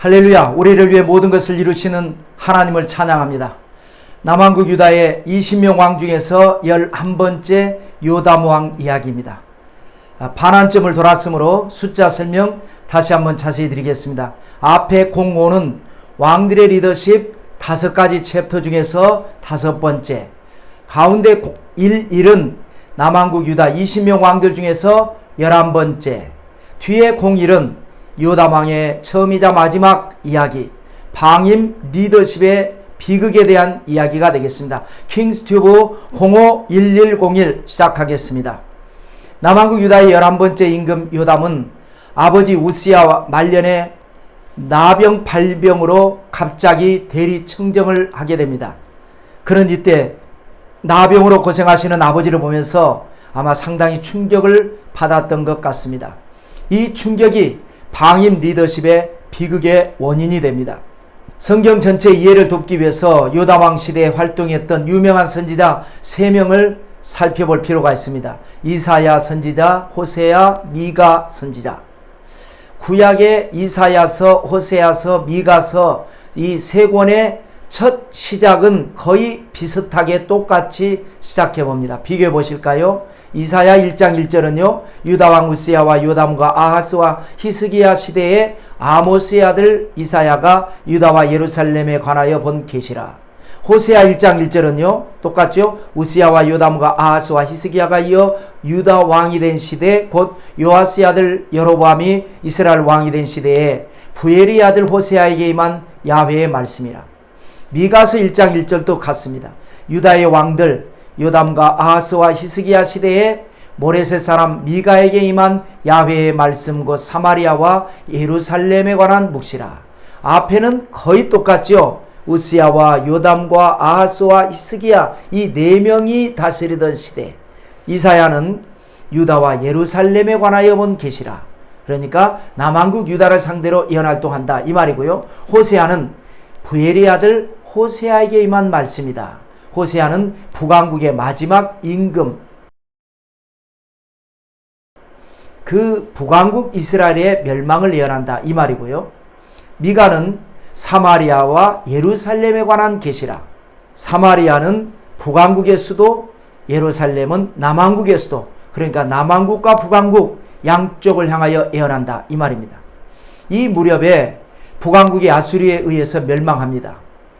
할렐루야. 우리를 위해 모든 것을 이루시는 하나님을 찬양합니다. 남왕국 유다의 20명 왕 중에서 11번째 요담 왕 이야기입니다. 반환점을 돌았으므로 숫자 설명 다시 한번 자세히 드리겠습니다. 앞에 05는 왕들의 리더십 5가지 챕터 중에서 5번째, 가운데 11은 남왕국 유다 20명 왕들 중에서 11번째, 뒤에 01은 요담 왕의 처음이자 마지막 이야기, 방임 리더십의 비극에 대한 이야기가 되겠습니다. 킹스튜브 051101 시작하겠습니다. 남왕국 유다의 11번째 임금 요담은 아버지 우시야 말년에 나병 발병으로 갑자기 대리 청정을 하게 됩니다. 그런 이때 나병으로 고생하시는 아버지를 보면서 아마 상당히 충격을 받았던 것 같습니다. 이 충격이 방임 리더십의 비극의 원인이 됩니다. 성경 전체 이해를 돕기 위해서 요담 왕 시대에 활동했던 유명한 선지자 3명을 살펴볼 필요가 있습니다. 이사야 선지자, 호세야, 미가 선지자. 구약의 이사야서, 호세야서, 미가서 이 3권의 첫 시작은 거의 비슷하게 똑같이 시작해 봅니다. 비교해 보실까요? 이사야 1장 1절은요, 유다왕 우시야와 요담과 아하스와 히스기야 시대에 아모스의 아들 이사야가 유다와 예루살렘에 관하여 본 계시라. 호세아 1장 1절은요 똑같죠. 우시야와 요담과 아하스와 히스기야가 이어 유다 왕이 된 시대, 곧 요아스의 아들 여로보암이 이스라엘 왕이 된 시대에 부엘의 아들 호세아에게 임한 야훼의 말씀이라. 미가서 1장 1절도 같습니다. 유다의 왕들 요담과 아하스와 히스기야 시대에 모레셋 사람 미가에게 임한 야훼의 말씀, 곧 사마리아와 예루살렘에 관한 묵시라. 앞에는 거의 똑같죠. 우시야와 요담과 아하스와 히스기야 이 4명이 다스리던 시대. 이사야는 유다와 예루살렘에 관하여 본 계시라. 그러니까 남왕국 유다를 상대로 예언활동한다 이 말이고요. 호세아는 부엘의 아들 호세아에게 임한 말씀이다. 호세아는 북왕국의 마지막 임금, 그 북왕국 이스라엘의 멸망을 예언한다 이 말이고요. 미가는 사마리아와 예루살렘에 관한 계시라. 사마리아는 북왕국의 수도, 예루살렘은 남왕국의 수도, 그러니까 남왕국과 북왕국 양쪽을 향하여 예언한다 이 말입니다. 이 무렵에 북왕국이 아수리에 의해서 멸망합니다.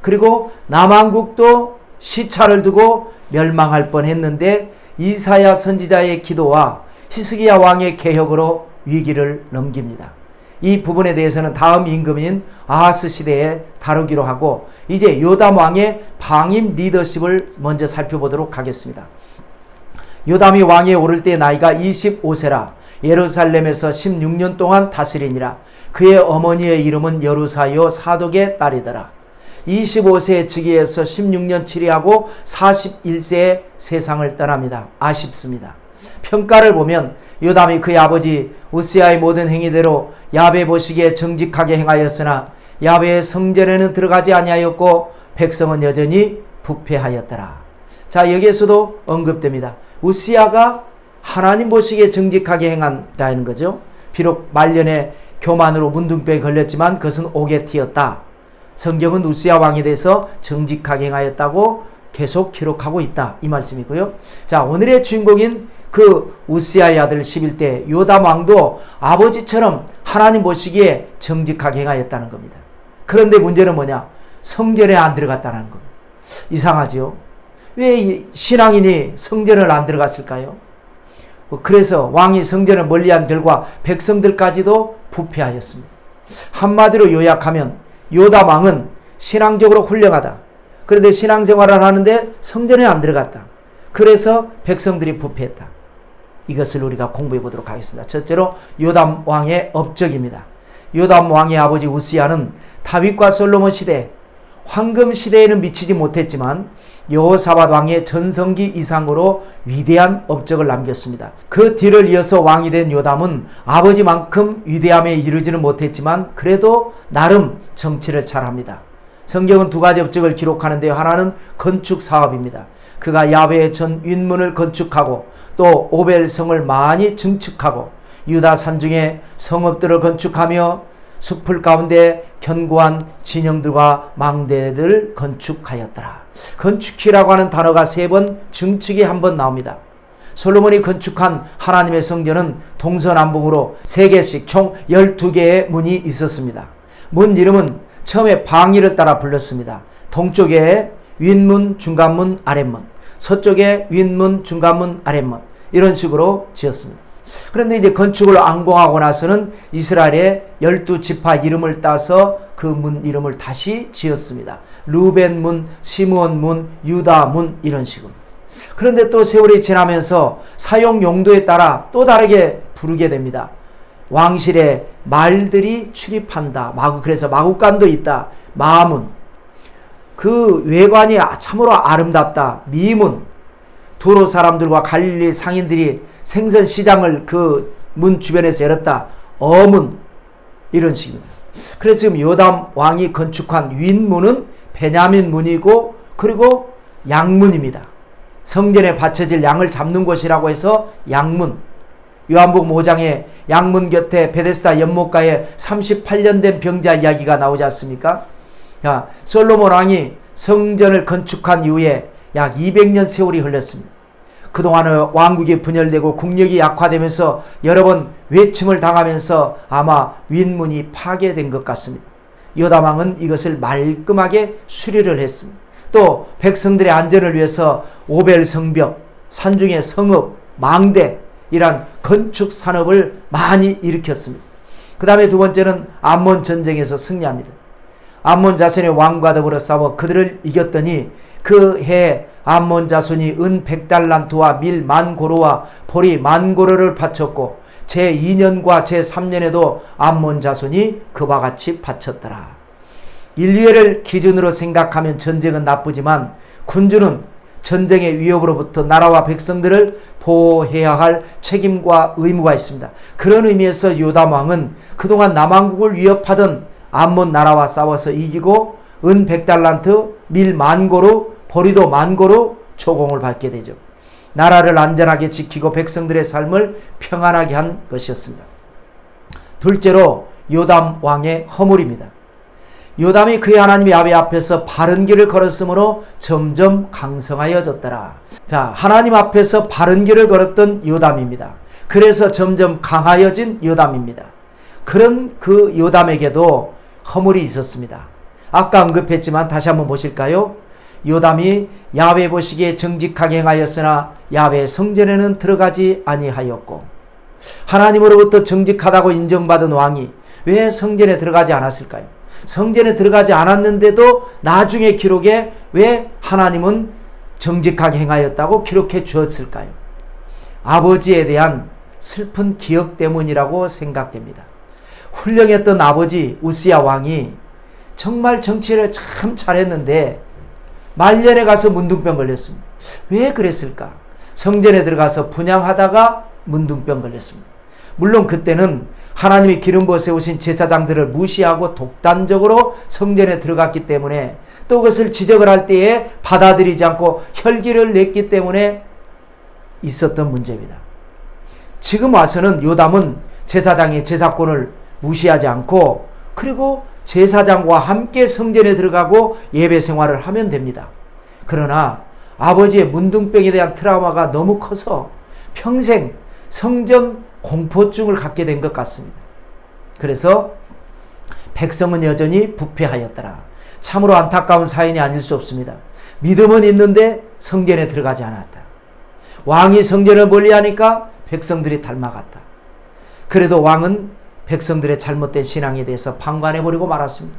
그리고 남왕국도 시차를 두고 멸망할 뻔했는데 이사야 선지자의 기도와 히스기야 왕의 개혁으로 위기를 넘깁니다. 이 부분에 대해서는 다음 임금인 아하스 시대에 다루기로 하고, 이제 요담 왕의 방임 리더십을 먼저 살펴보도록 하겠습니다. 요담이 왕위에 오를 때 나이가 25세라. 예루살렘에서 16년 동안 다스리니라. 그의 어머니의 이름은 여루사요 사독의 딸이더라. 25세에 즉위해서 16년 치리하고 41세에 세상을 떠납니다. 아쉽습니다. 평가를 보면 요담이 그의 아버지 우시야의 모든 행위대로 야훼 보시기에 정직하게 행하였으나 야훼의 성전에는 들어가지 아니하였고 백성은 여전히 부패하였더라. 자, 여기에서도 언급됩니다. 우시야가 하나님 보시기에 정직하게 행한다는 거죠. 비록 말년에 교만으로 문둥병에 걸렸지만 그것은 오게티였다. 성경은 우시야 왕에 대해서 정직하게 행하였다고 계속 기록하고 있다 이 말씀이고요. 자, 오늘의 주인공인 그 우시야의 아들 11대 요담 왕도 아버지처럼 하나님 보시기에 정직하게 행하였다는 겁니다. 그런데 문제는 뭐냐? 성전에 안 들어갔다는 겁니다. 이상하죠? 왜 신앙인이 성전을 안 들어갔을까요? 그래서 왕이 성전을 멀리한 결과 백성들까지도 부패하였습니다. 한마디로 요약하면 요담 왕은 신앙적으로 훌륭하다. 그런데 신앙생활을 하는데 성전에 안 들어갔다. 그래서 백성들이 부패했다. 이것을 우리가 공부해 보도록 하겠습니다. 첫째로 요담 왕의 업적입니다. 요담 왕의 아버지 우시야는 다윗과 솔로몬 시대, 황금 시대에는 미치지 못했지만 여호사밧 왕의 전성기 이상으로 위대한 업적을 남겼습니다. 그 뒤를 이어서 왕이 된 요담은 아버지만큼 위대함에 이르지는 못했지만 그래도 나름 정치를 잘합니다. 성경은 2가지 업적을 기록하는데요. 하나는 건축 사업입니다. 그가 야훼의 전 윗문을 건축하고 또 오벨성을 많이 증축하고 유다 산중에 성읍들을 건축하며 숲을 가운데 견고한 진영들과 망대를 건축하였더라. 건축이라고 하는 단어가 3번, 증축이 1번 나옵니다. 솔로몬이 건축한 하나님의 성전은 동서남북으로 3개씩 총 12개의 문이 있었습니다. 문 이름은 처음에 방위를 따라 불렀습니다. 동쪽에 윗문, 중간문, 아랫문, 서쪽에 윗문, 중간문, 아랫문, 이런 식으로 지었습니다. 그런데 이제 건축을 완공하고 나서는 이스라엘의 12지파 이름을 따서 그 문 이름을 다시 지었습니다. 루벤문, 시므온문, 유다문, 이런 식으로. 그런데 또 세월이 지나면서 사용 용도에 따라 또 다르게 부르게 됩니다. 왕실에 말들이 출입한다. 그래서 마구간도 있다. 마문. 그 외관이 참으로 아름답다. 미문. 두로 사람들과 갈릴리 상인들이 생선 시장을 그 문 주변에서 열었다. 어문. 이런 식입니다. 그래서 지금 요담 왕이 건축한 윗문은 베냐민 문이고, 그리고 양문입니다. 성전에 바쳐질 양을 잡는 곳이라고 해서 양문. 요한복음 5장에 양문 곁에 베데스다 연못가에 38년 된 병자 이야기가 나오지 않습니까? 자, 솔로몬 왕이 성전을 건축한 이후에 약 200년 세월이 흘렀습니다. 그동안은 왕국이 분열되고 국력이 약화되면서 여러 번 외침을 당하면서 아마 윗문이 파괴된 것 같습니다. 요담 왕은 이것을 말끔하게 수리를 했습니다. 또 백성들의 안전을 위해서 오벨 성벽, 산중의 성읍, 망대, 이란 건축 산업을 많이 일으켰습니다. 그 다음에 두 번째는 암몬 전쟁에서 승리합니다. 암몬 자손의 왕과 더불어 싸워 그들을 이겼더니 그 해에 암몬 자손이 은 100달란트와 밀 10,000고루와 보리 10,000고루를 바쳤고 제2년과 제3년에도 암몬 자손이 그와 같이 바쳤더라. 인류애를 기준으로 생각하면 전쟁은 나쁘지만 군주는 전쟁의 위협으로부터 나라와 백성들을 보호해야 할 책임과 의무가 있습니다. 그런 의미에서 요담 왕은 그동안 남왕국을 위협하던 암몬 나라와 싸워서 이기고 은 100달란트, 밀 10,000고루, 보리도 10,000고루 초공을 받게 되죠. 나라를 안전하게 지키고 백성들의 삶을 평안하게 한 것이었습니다. 둘째로 요담 왕의 허물입니다. 요담이 그의 하나님 야훼 앞에서 바른 길을 걸었으므로 점점 강성하여졌더라. 자, 하나님 앞에서 바른 길을 걸었던 요담입니다. 그래서 점점 강하여진 요담입니다. 그런 그 요담에게도 허물이 있었습니다. 아까 언급했지만 다시 한번 보실까요? 요담이 야훼 보시기에 정직하게 행하였으나 야훼 성전에는 들어가지 아니하였고, 하나님으로부터 정직하다고 인정받은 왕이 왜 성전에 들어가지 않았을까요? 성전에 들어가지 않았는데도 나중에 기록에 왜 하나님은 정직하게 행하였다고 기록해 주었을까요? 아버지에 대한 슬픈 기억 때문이라고 생각됩니다. 훌륭했던 아버지 우시야 왕이 정말 정치를 참 잘했는데 말년에 가서 문둥병 걸렸습니다. 왜 그랬을까? 성전에 들어가서 분향하다가 문둥병 걸렸습니다. 물론 그때는 하나님이 기름 부어 세우신 제사장들을 무시하고 독단적으로 성전에 들어갔기 때문에, 또 그것을 지적을 할 때에 받아들이지 않고 혈기를 냈기 때문에 있었던 문제입니다. 지금 와서는 요담은 제사장의 제사권을 무시하지 않고, 그리고 제사장과 함께 성전에 들어가고 예배 생활을 하면 됩니다. 그러나 아버지의 문둥병에 대한 트라우마가 너무 커서 평생 성전 공포증을 갖게 된 것 같습니다. 그래서 백성은 여전히 부패하였더라. 참으로 안타까운 사연이 아닐 수 없습니다. 믿음은 있는데 성전에 들어가지 않았다. 왕이 성전을 멀리하니까 백성들이 닮아갔다. 그래도 왕은 백성들의 잘못된 신앙에 대해서 방관해버리고 말았습니다.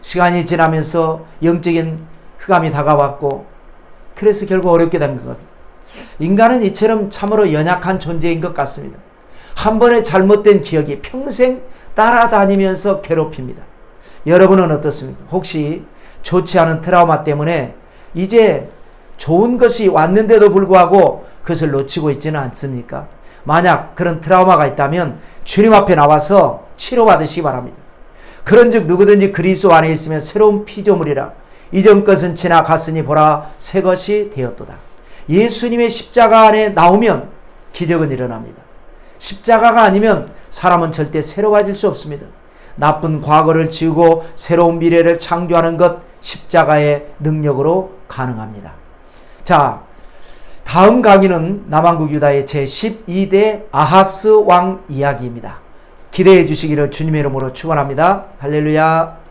시간이 지나면서 영적인 흑암이 다가왔고, 그래서 결국 어렵게 된 겁니다. 인간은 이처럼 참으로 연약한 존재인 것 같습니다. 한 번의 잘못된 기억이 평생 따라다니면서 괴롭힙니다. 여러분은 어떻습니까? 혹시 좋지 않은 트라우마 때문에 이제 좋은 것이 왔는데도 불구하고 그것을 놓치고 있지는 않습니까? 만약 그런 트라우마가 있다면 주님 앞에 나와서 치료받으시기 바랍니다. 그런즉 누구든지 그리스도 안에 있으면 새로운 피조물이라. 이전 것은 지나갔으니 보라 새 것이 되었도다. 예수님의 십자가 안에 나오면 기적은 일어납니다. 십자가가 아니면 사람은 절대 새로워질 수 없습니다. 나쁜 과거를 지우고 새로운 미래를 창조하는 것 십자가의 능력으로 가능합니다. 자, 다음 강의는 남왕국 유다의 제12대 아하스 왕 이야기입니다. 기대해 주시기를 주님의 이름으로 축원합니다. 할렐루야.